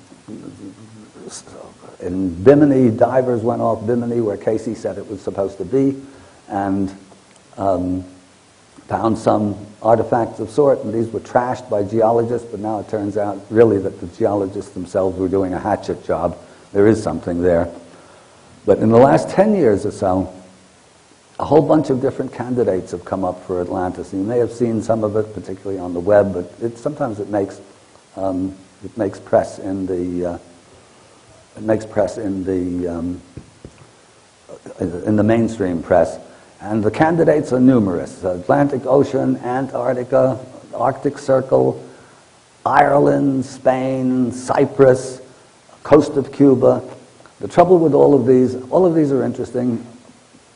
Bimini, divers went off Bimini where Cayce said it was supposed to be, and found some artifacts of sort, and these were trashed by geologists, but now it turns out really that the geologists themselves were doing a hatchet job. There is something there. But in the last 10 years or so, a whole bunch of different candidates have come up for Atlantis. You may have seen some of it, particularly on the web, but sometimes it makes press in the mainstream press. And the candidates are numerous: Atlantic Ocean, Antarctica, Arctic Circle, Ireland, Spain, Cyprus, coast of Cuba. The trouble with all of these are interesting.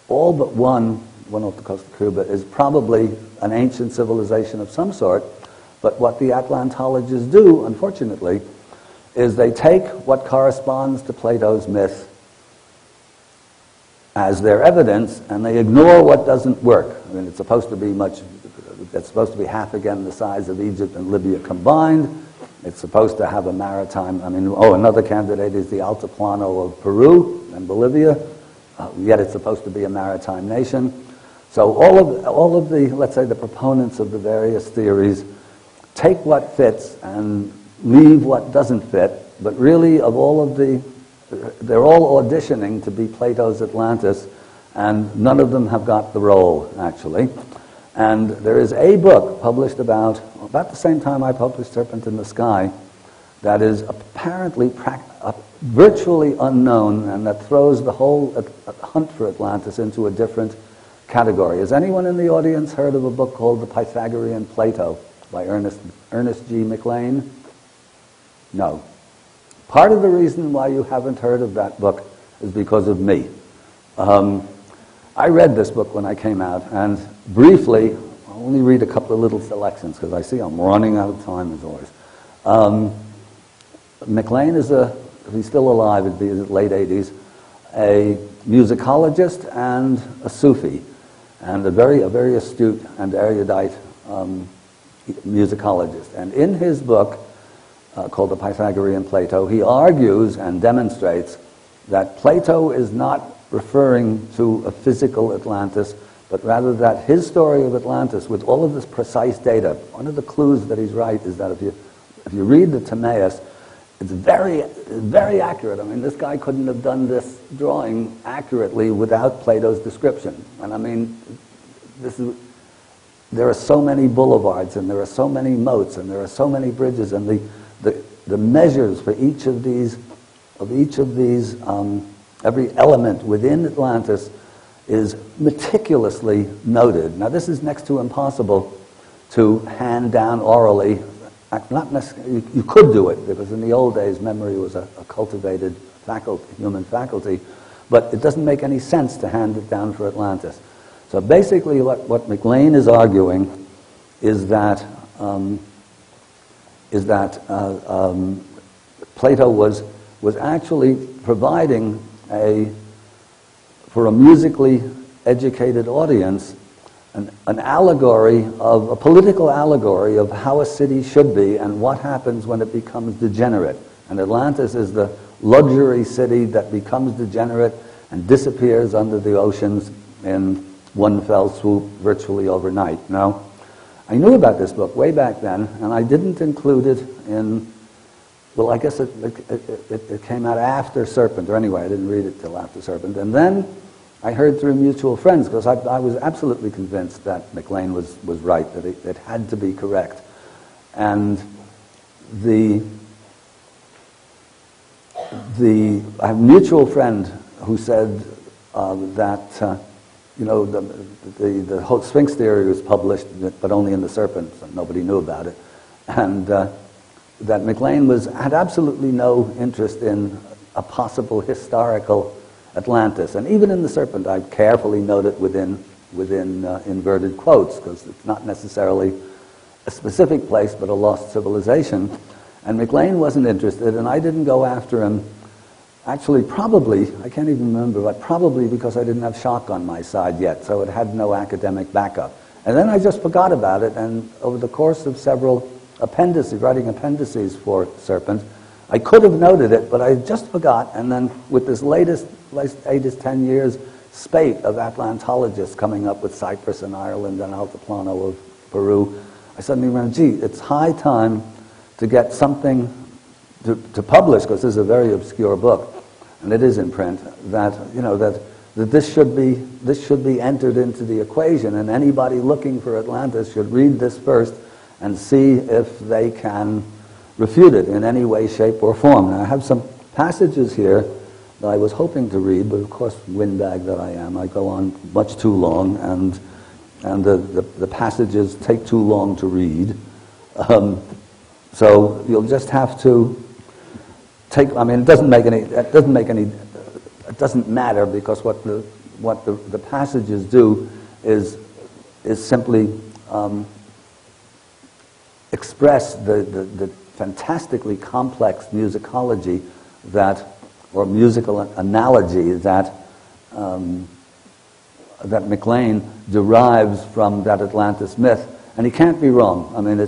All but one off the coast of Cuba, is probably an ancient civilization of some sort. But what the Atlantologists do, unfortunately, is they take what corresponds to Plato's myth as their evidence, and they ignore what doesn't work. I mean, it's supposed to be half again the size of Egypt and Libya combined. It's supposed to have a maritime, another candidate is the Altiplano of Peru and Bolivia, yet it's supposed to be a maritime nation. So all of the, let's say, the proponents of the various theories take what fits and leave what doesn't fit, but really they're all auditioning to be Plato's Atlantis, and none of them have got the role, actually. And there is a book published about the same time I published Serpent in the Sky that is apparently virtually unknown, and that throws the whole hunt for Atlantis into a different category. Has anyone in the audience heard of a book called The Pythagorean Plato by Ernest G. McLean? No. Part of the reason why you haven't heard of that book is because of me. I read this book when I came out, and briefly, I'll only read a couple of little selections because I see I'm running out of time as always. McLean is he's still alive, it'd be in his late 80s, a musicologist and a Sufi, and a very astute and erudite musicologist. And in his book, called The Pythagorean Plato, he argues and demonstrates that Plato is not referring to a physical Atlantis, but rather that his story of Atlantis, with all of this precise data, one of the clues that he's right is that if you read the Timaeus, it's very, very accurate. I mean, this guy couldn't have done this drawing accurately without Plato's description. And I mean, there are so many boulevards, and there are so many moats, and there are so many bridges, and the measures for each of these, every element within Atlantis is meticulously noted. Now, this is next to impossible to hand down orally not necessarily, you could do it, because in the old days memory was a cultivated faculty, human faculty, but it doesn't make any sense to hand it down for Atlantis. So basically what MacLean is arguing is that Plato was actually providing for a musically educated audience an allegory of a political allegory of how a city should be and what happens when it becomes degenerate. And Atlantis is the luxury city that becomes degenerate and disappears under the oceans in one fell swoop virtually overnight. Now, I knew about this book way back then, and I didn't include it in, well, I guess it came out after Serpent, or anyway, I didn't read it till after Serpent. And then I heard through mutual friends, because I was absolutely convinced that MacLean was right, that it had to be correct. And I have a mutual friend who said that the whole Sphinx theory was published, but only in the Serpent, so nobody knew about it, and that MacLean had absolutely no interest in a possible historical Atlantis. And even in the Serpent, I carefully note it within inverted quotes, because it's not necessarily a specific place, but a lost civilization. And MacLean wasn't interested, and I didn't go after him. Actually, probably, I can't even remember, but probably because I didn't have Shock on my side yet, so it had no academic backup. And then I just forgot about it, and over the course of several writing appendices for Serpent, I could have noted it, but I just forgot, and then with this latest 10 years spate of Atlantologists coming up with Cyprus and Ireland and Altiplano of Peru, I suddenly remembered, gee, it's high time to get something to publish, because this is a very obscure book, and it is in print, that this should be entered into the equation, and anybody looking for Atlantis should read this first and see if they can refute it in any way, shape, or form. Now, I have some passages here that I was hoping to read, but of course, windbag that I am, I go on much too long, and the passages take too long to read. So you'll just have to take. I mean, it doesn't matter, because what the passages do is simply express the fantastically complex musicology or musical analogy that MacLean derives from that Atlantis myth, and he can't be wrong. I mean,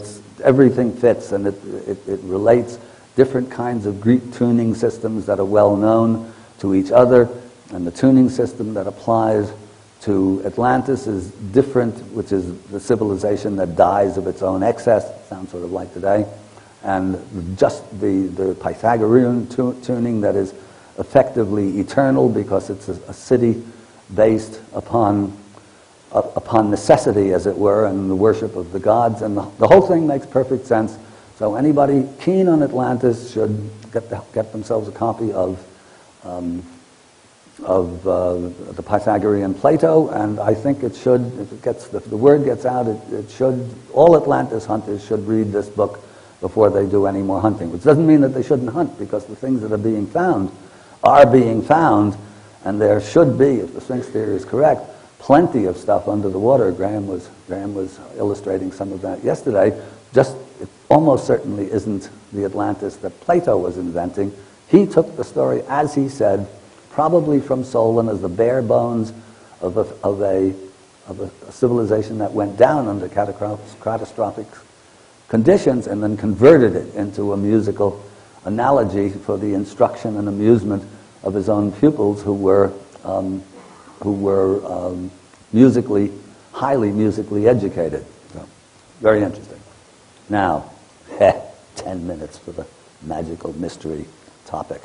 everything fits, and it relates different kinds of Greek tuning systems that are well known to each other, and the tuning system that applies to Atlantis is different, which is the civilization that dies of its own excess. Sounds sort of like today. And just the Pythagorean tuning that is effectively eternal, because it's a city based upon necessity, as it were, and the worship of the gods. And the whole thing makes perfect sense. So anybody keen on Atlantis should get themselves a copy of the Pythagorean Plato, and I think it should, if the word gets out, all Atlantis hunters should read this book before they do any more hunting, which doesn't mean that they shouldn't hunt, because the things that are being found, and there should be, if the Sphinx theory is correct, plenty of stuff under the water. Graham was illustrating some of that yesterday. It almost certainly isn't the Atlantis that Plato was inventing. He took the story, as he said, probably from Solon, as the bare bones of a civilization that went down under catastrophic conditions, and then converted it into a musical analogy for the instruction and amusement of his own pupils, who were highly musically educated. So, very interesting. Now, 10 minutes for the magical mystery topic.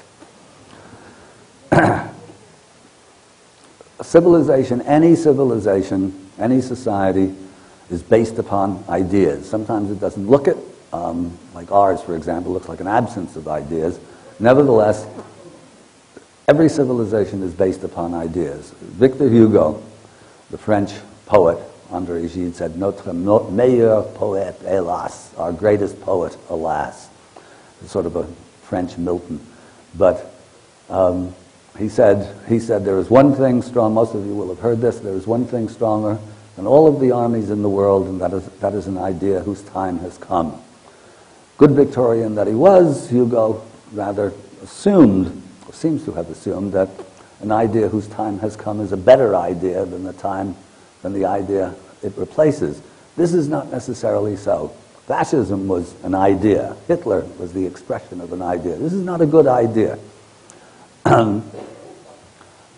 Civilization, any society is based upon ideas. Sometimes it doesn't look it, like ours, for example, looks like an absence of ideas. Nevertheless, every civilization is based upon ideas. Victor Hugo, the French poet, André Gide said, notre meilleur poète, hélas, our greatest poet, alas. It's sort of a French Milton. But he said there is one thing strong, most of you will have heard this, there is one thing stronger than all of the armies in the world, and that is an idea whose time has come. Good Victorian that he was, Hugo rather assumed, or seems to have assumed, that an idea whose time has come is a better idea than the idea it replaces. This is not necessarily so. Fascism was an idea. Hitler was the expression of an idea. This is not a good idea.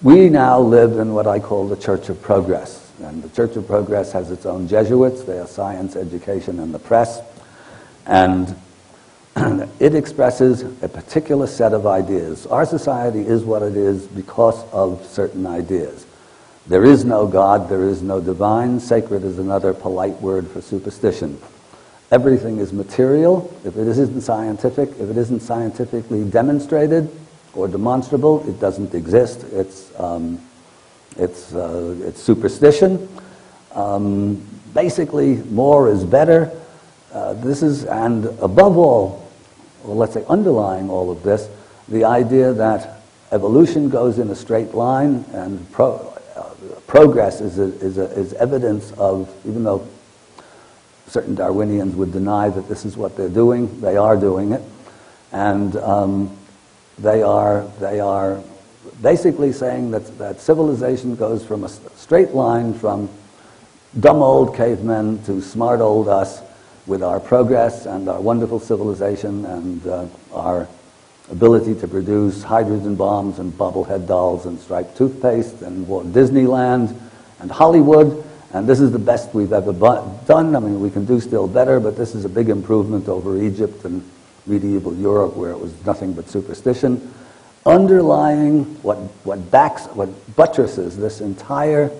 We now live in what I call the Church of Progress. And the Church of Progress has its own Jesuits. They are science, education, and the press. And it expresses a particular set of ideas. Our society is what it is because of certain ideas. There is no God, there is no divine. Sacred is another polite word for superstition. Everything is material. If it isn't scientific, if it isn't scientifically demonstrated or demonstrable, it doesn't exist. It's superstition. Basically, more is better. And above all, or let's say underlying all of this, the idea that evolution goes in a straight line and progress is evidence of, even though certain Darwinians would deny that this is what they're doing, they are doing it. And they are basically saying that civilization goes from a straight line from dumb old cavemen to smart old us with our progress and our wonderful civilization and our ability to produce hydrogen bombs and bobblehead dolls and striped toothpaste and Disneyland and Hollywood. And this is the best we've ever done. I mean, we can do still better, but this is a big improvement over Egypt and medieval Europe, where it was nothing but superstition. Underlying what buttresses this entire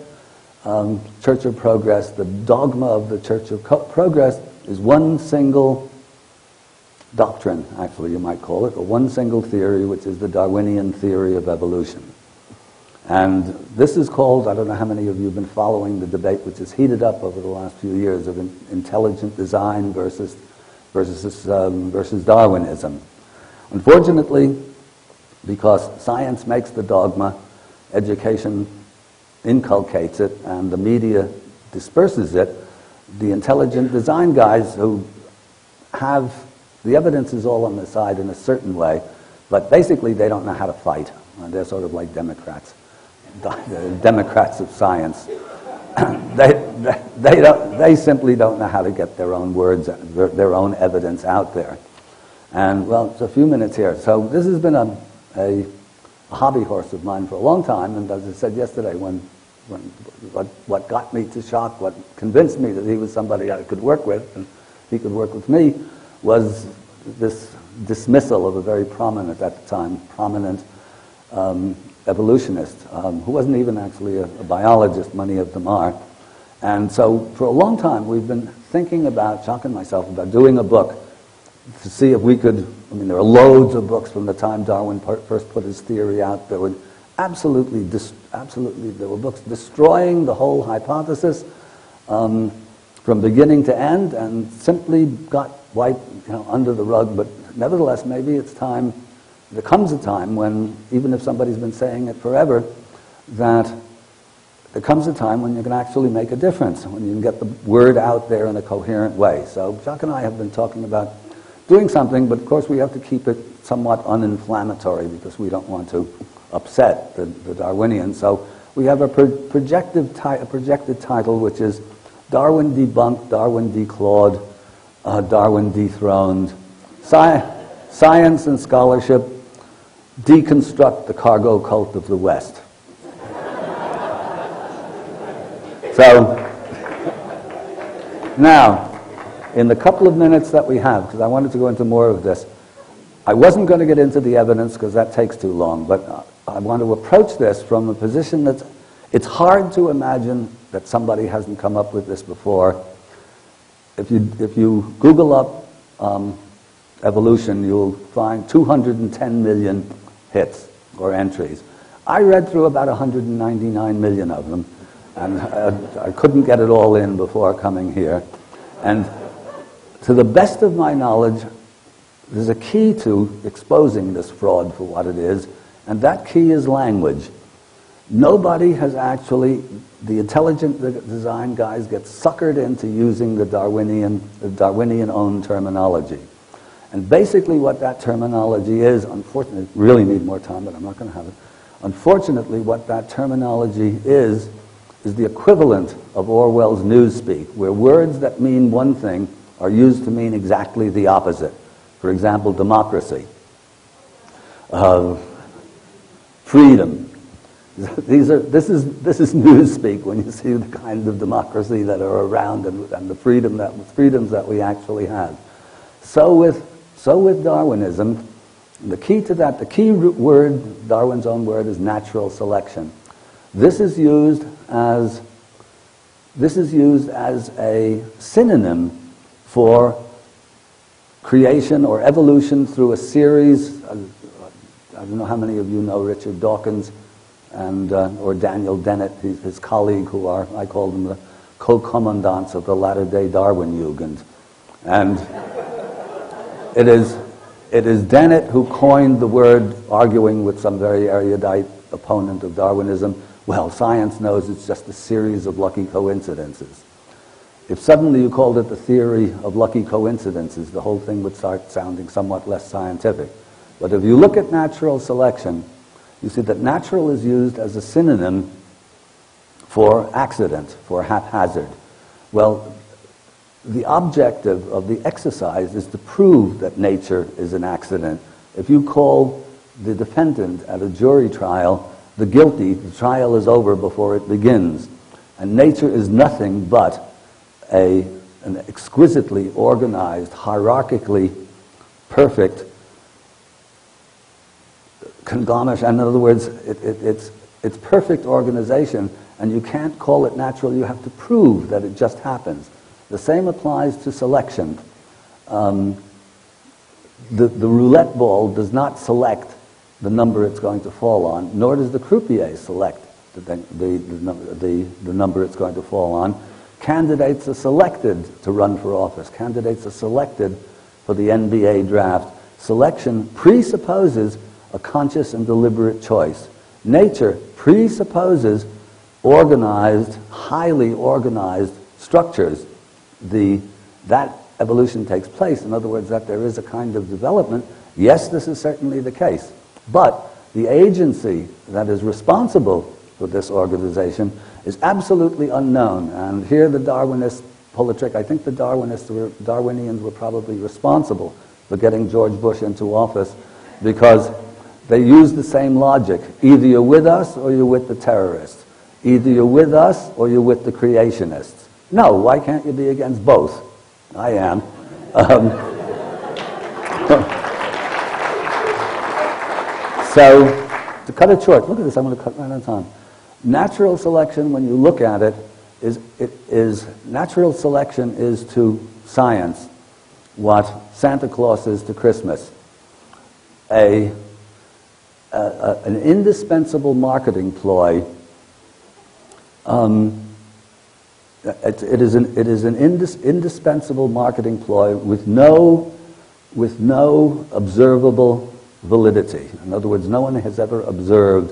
Church of Progress, the dogma of the Church of Progress, is one single doctrine, actually you might call it, or one single theory, which is the Darwinian theory of evolution. And this is called, I don't know how many of you have been following the debate which has heated up over the last few years of intelligent design versus Darwinism. Unfortunately, because science makes the dogma, education inculcates it, and the media disperses it, the intelligent design guys who have, the evidence is all on their side in a certain way, but basically they don't know how to fight. They're sort of like Democrats. Democrats of science. They simply don't know how to get their own words, their own evidence out there. And, well, it's a few minutes here. So this has been a hobby horse of mine for a long time, and as I said yesterday, what got me to shock, what convinced me that he was somebody I could work with, and he could work with me, was this dismissal of a very prominent, at the time, evolutionist, who wasn't even actually a biologist, many of them are. And so for a long time we've been thinking about, Jacques and myself, about doing a book to see if we could, I mean, there are loads of books from the time Darwin first put his theory out that would absolutely, there were books destroying the whole hypothesis from beginning to end, and simply got wiped under the rug. But nevertheless, maybe it's time, there comes a time when, even if somebody's been saying it forever, that there comes a time when you can actually make a difference, when you can get the word out there in a coherent way. So Jacques and I have been talking about doing something, but of course we have to keep it somewhat uninflammatory because we don't want to upset the Darwinians. So we have a projected title, which is Darwin Debunked, Darwin Declawed, Darwin Dethroned, Science and Scholarship Deconstruct the Cargo Cult of the West. So, now, in the couple of minutes that we have, because I wanted to go into more of this, I wasn't going to get into the evidence because that takes too long, but I want to approach this from a position that's, it's hard to imagine that somebody hasn't come up with this before. If you Google up evolution, you'll find 210 million hits or entries. I read through about 199 million of them, And I couldn't get it all in before coming here. And to the best of my knowledge, there's a key to exposing this fraud for what it is, and that key is language. Nobody has actually, the intelligent design guys get suckered into using the Darwinian-owned terminology. And basically what that terminology is, unfortunately, really need more time, but I'm not going to have it. Unfortunately, what that terminology is the equivalent of Orwell's Newspeak, where words that mean one thing are used to mean exactly the opposite. For example, democracy, freedom. This is Newspeak when you see the kind of democracy that are around and the freedoms that we actually have. So with Darwinism, the key to that, the key word, Darwin's own word, is natural selection. This is used as a synonym for creation or evolution through a series. I don't know how many of you know Richard Dawkins and or Daniel Dennett, his colleague, who are, I call them the co-commandants of the latter-day Darwin Jugend. And it is Dennett who coined the word, arguing with some very erudite opponent of Darwinism. Well, science knows it's just a series of lucky coincidences. If suddenly you called it the theory of lucky coincidences, the whole thing would start sounding somewhat less scientific. But if you look at natural selection, you see that natural is used as a synonym for accident, for haphazard. Well, the objective of the exercise is to prove that nature is an accident. If you call the defendant at a jury trial the guilty, the trial is over before it begins. And nature is nothing but an exquisitely organized, hierarchically perfect conglomeration. In other words, it's perfect organization, and you can't call it natural. You have to prove that it just happens. The same applies to selection. The roulette ball does not select the number it's going to fall on, nor does the croupier select the number it's going to fall on. Candidates are selected to run for office. Candidates are selected for the NBA draft. Selection presupposes a conscious and deliberate choice. Nature presupposes organized, highly organized structures. That evolution takes place. In other words, that there is a kind of development. Yes, this is certainly the case. But the agency that is responsible for this organization is absolutely unknown. And here the Darwinists pull a trick. I think the Darwinians were probably responsible for getting George Bush into office, because they use the same logic. Either you're with us or you're with the terrorists. Either you're with us or you're with the creationists. No, why can't you be against both? I am. So, to cut it short, look at this, I'm going to cut right on time. Natural selection, when you look at it, natural selection is to science what Santa Claus is to Christmas. An indispensable marketing ploy. It is an indispensable marketing ploy with no observable validity. In other words, no one has ever observed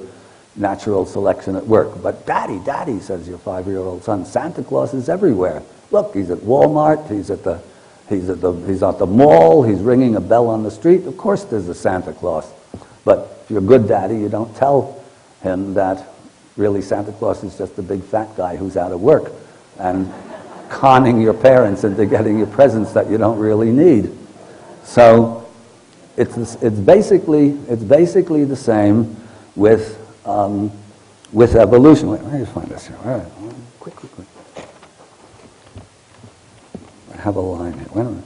natural selection at work. But Daddy, says your 5-year-old son, Santa Claus is everywhere. Look, he's at Walmart, he's at the mall, he's ringing a bell on the street. Of course there's a Santa Claus. But if you're a good daddy, you don't tell him that really Santa Claus is just a big fat guy who's out of work and conning your parents into getting you presents that you don't really need. So it's basically the same with evolution. Wait, let me just find this here. All right, quick. I have a line here. Wait a minute.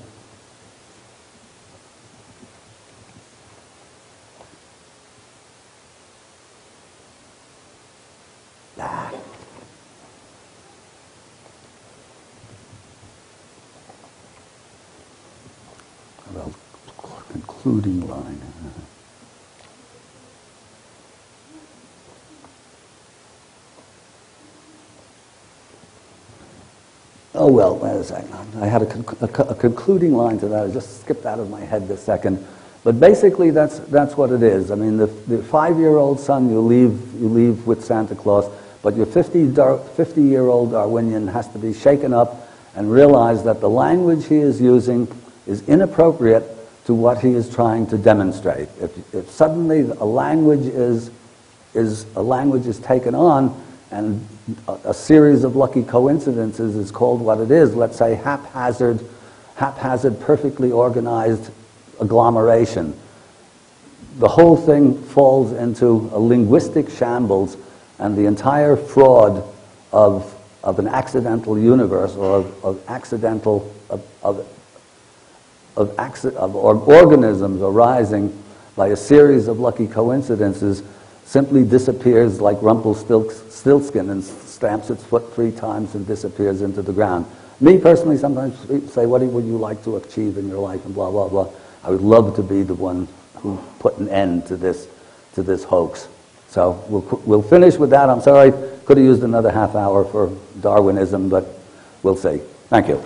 Well, concluding line. Oh, well, wait a second. I had a concluding line to that. I just skipped out of my head this second. But basically, that's what it is. I mean, the 5-year-old son you leave with Santa Claus, but your 50-year-old Darwinian has to be shaken up and realize that the language he is using is inappropriate to what he is trying to demonstrate. If suddenly a language is taken on, and a series of lucky coincidences is called what it is, let's say haphazard, perfectly organized agglomeration, the whole thing falls into a linguistic shambles, and the entire fraud of an accidental universe, or of organisms arising by a series of lucky coincidences, simply disappears like Rumpelstiltskin and stamps its foot 3 times and disappears into the ground. Me personally, sometimes say, what would you like to achieve in your life, and blah, blah, blah. I would love to be the one who put an end to this hoax. So we'll finish with that. I'm sorry, could have used another half hour for Darwinism, but we'll see. Thank you.